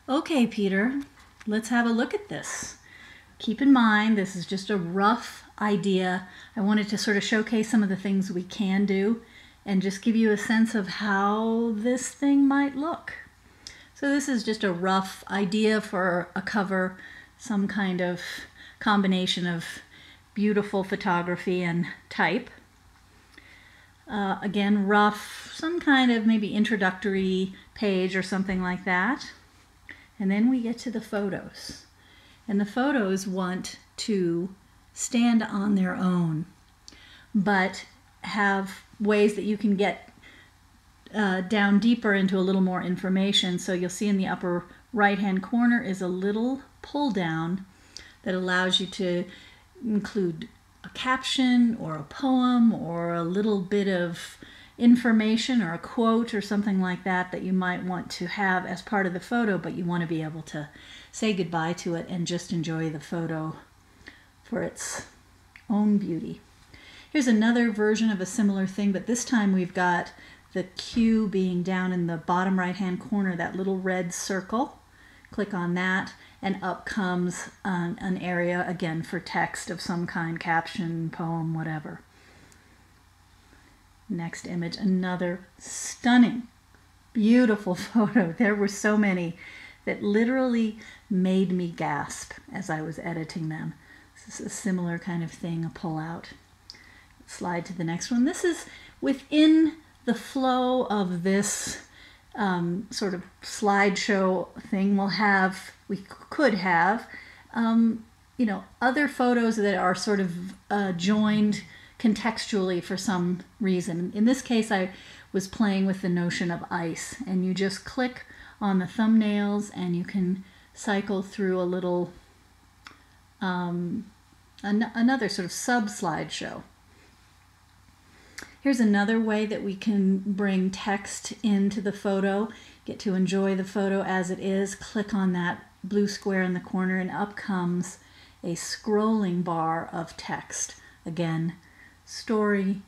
Okay, Peter, let's have a look at this. Keep in mind, this is just a rough idea. I wanted to sort of showcase some of the things we can do and just give you a sense of how this thing might look. So this is just a rough idea for a cover, some kind of combination of beautiful photography and type. Again, rough, some kind of maybe introductory page or something like that. And then we get to the photos. And the photos want to stand on their own, but have ways that you can get down deeper into a little more information. So you'll see in the upper right-hand corner is a little pull down that allows you to include a caption or a poem or a little bit of information or a quote or something like that that you might want to have as part of the photo, but you want to be able to say goodbye to it and just enjoy the photo for its own beauty. Here's another version of a similar thing, but this time we've got the Q being down in the bottom right-hand corner, that little red circle. Click on that, and up comes an area, again, for text of some kind, caption, poem, whatever. Next image, another stunning, beautiful photo. There were so many that literally made me gasp as I was editing them. This is a similar kind of thing, a pull-out. Slide to the next one. This is within the flow of this sort of slideshow thing. We could have, you know, other photos that are sort of joined contextually for some reason. In this case, I was playing with the notion of ice, and you just click on the thumbnails and you can cycle through a little, another sort of sub-slideshow. Here's another way that we can bring text into the photo, get to enjoy the photo as it is. Click on that blue square in the corner and up comes a scrolling bar of text. Again, story,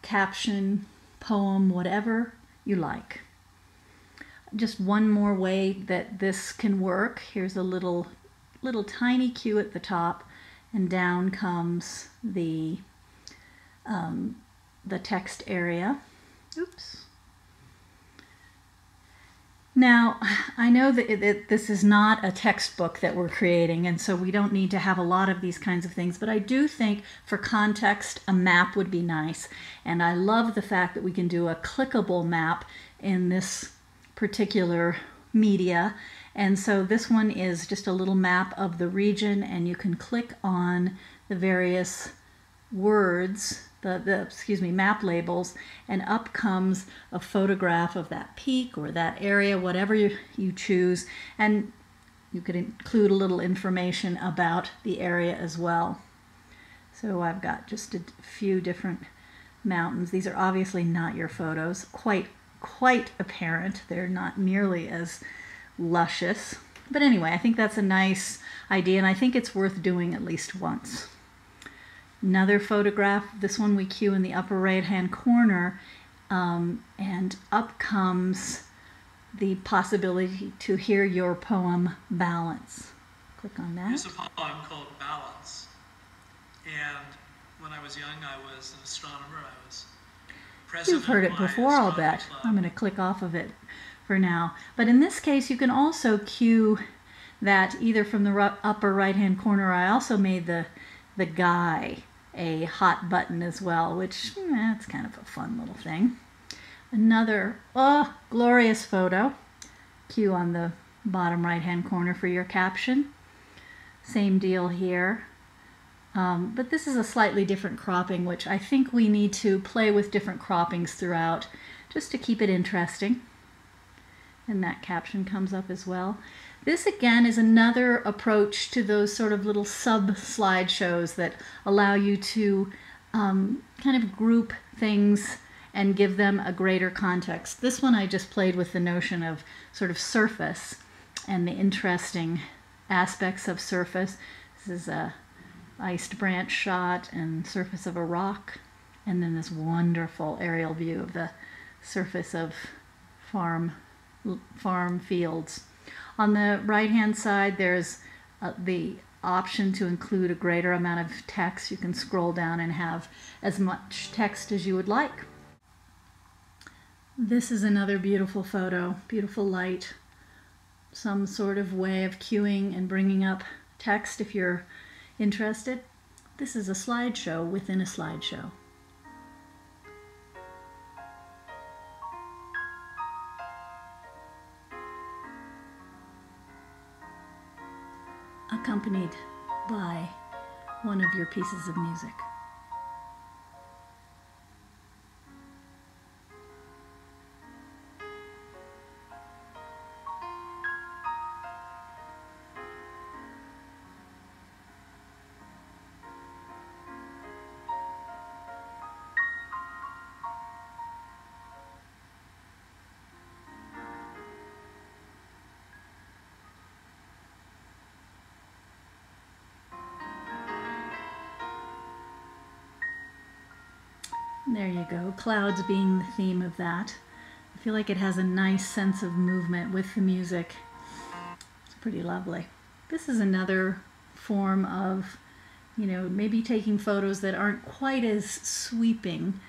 caption, poem, whatever you like. Just one more way that this can work. Here's a little tiny Q at the top, and down comes the text area. Oops. Now, I know that this is not a textbook that we're creating, and so we don't need to have a lot of these kinds of things, but I do think for context, a map would be nice. And I love the fact that we can do a clickable map in this particular media. And so this one is just a little map of the region, and you can click on the various words, the map labels, and up comes a photograph of that peak or that area, whatever you choose, and you could include a little information about the area as well. So I've got just a few different mountains. These are obviously not your photos, quite apparent. They're not nearly as luscious, but anyway, I think that's a nice idea, and I think it's worth doing at least once. Another photograph, this one we cue in the upper right-hand corner, and up comes the possibility to hear your poem Balance. Click on that. It's a poem called Balance. And when I was young, I was an astronomer. I was president. You've heard it before, I'll bet. I'm going to click off of it for now. But in this case, you can also cue that either from the upper right-hand corner. I also made the guy a hot button as well, which that's kind of a fun little thing. Another glorious photo. Cue on the bottom right-hand corner for your caption. Same deal here. But this is a slightly different cropping, which I think we need to play with different croppings throughout just to keep it interesting. And that caption comes up as well. This again is another approach to those sort of little sub-slideshows that allow you to kind of group things and give them a greater context. This one I just played with the notion of sort of surface and the interesting aspects of surface. This is a iced branch shot and surface of a rock, and then this wonderful aerial view of the surface of farm fields. On the right-hand side, there's the option to include a greater amount of text. You can scroll down and have as much text as you would like. This is another beautiful photo, beautiful light. Some sort of way of cueing and bringing up text if you're interested. This is a slideshow within a slideshow. Accompanied by one of your pieces of music. There you go, clouds being the theme of that. I feel like it has a nice sense of movement with the music. It's pretty lovely. This is another form of, maybe taking photos that aren't quite as sweeping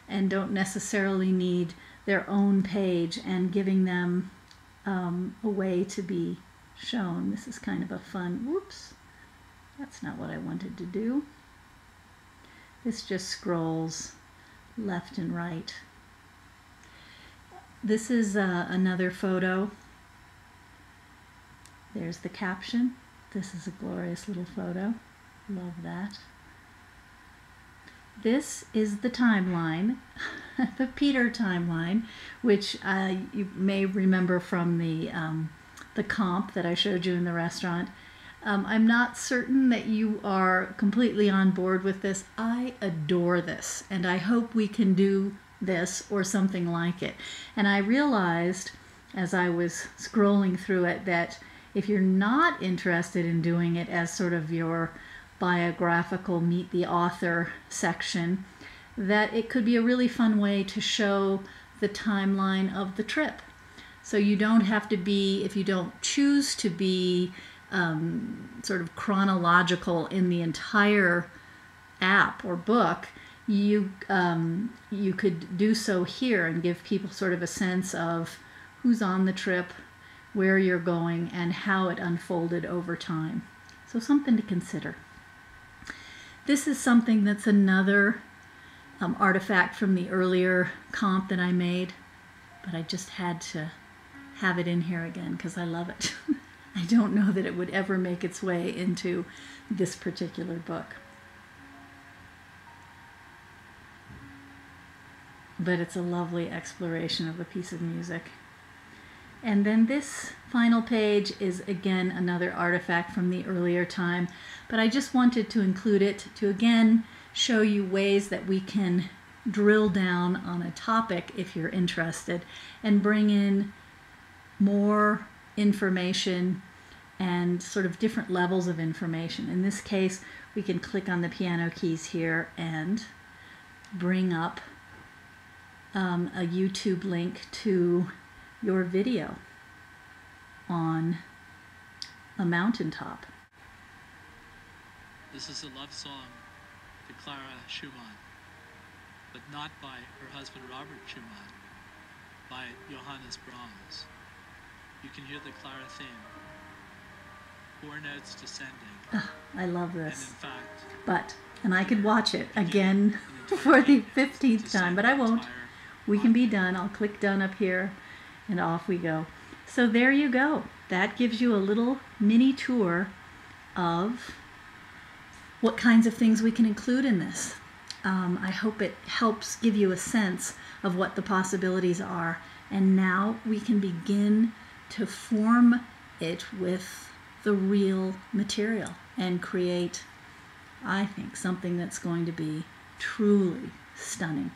and don't necessarily need their own page and giving them a way to be shown. This is kind of a fun, whoops, that's not what I wanted to do. This just scrolls left and right. This is another photo. There's the caption. This is a glorious little photo. Love that. This is the timeline, the Peter timeline, which you may remember from the comp that I showed you in the restaurant. I'm not certain that you are completely on board with this. I adore this, and I hope we can do this or something like it. And I realized as I was scrolling through it that if you're not interested in doing it as sort of your biographical meet the author section, that it could be a really fun way to show the timeline of the trip. So you don't have to be, if you don't choose to be sort of chronological in the entire app or book, you could do so here and give people sort of a sense of who's on the trip, where you're going, and how it unfolded over time. So something to consider. This is something that's another artifact from the earlier comp that I made, but I just had to have it in here again because I love it. I don't know that it would ever make its way into this particular book. But it's a lovely exploration of a piece of music. And then this final page is again another artifact from the earlier time, but I just wanted to include it to again show you ways that we can drill down on a topic if you're interested and bring in more information and sort of different levels of information. In this case, we can click on the piano keys here and bring up a YouTube link to your video on a mountaintop. This is a love song to Clara Schumann, but not by her husband Robert Schumann, by Johannes Brahms. You can hear the Clara theme. 4 notes descending. Oh, I love this. And in fact, and I could watch it again for the 15th time, but I won't. We can be done. I'll click done up here and off we go. So there you go. That gives you a little mini tour of what kinds of things we can include in this. I hope it helps give you a sense of what the possibilities are. And now we can begin to form it with the real material and create, I think, something that's going to be truly stunning.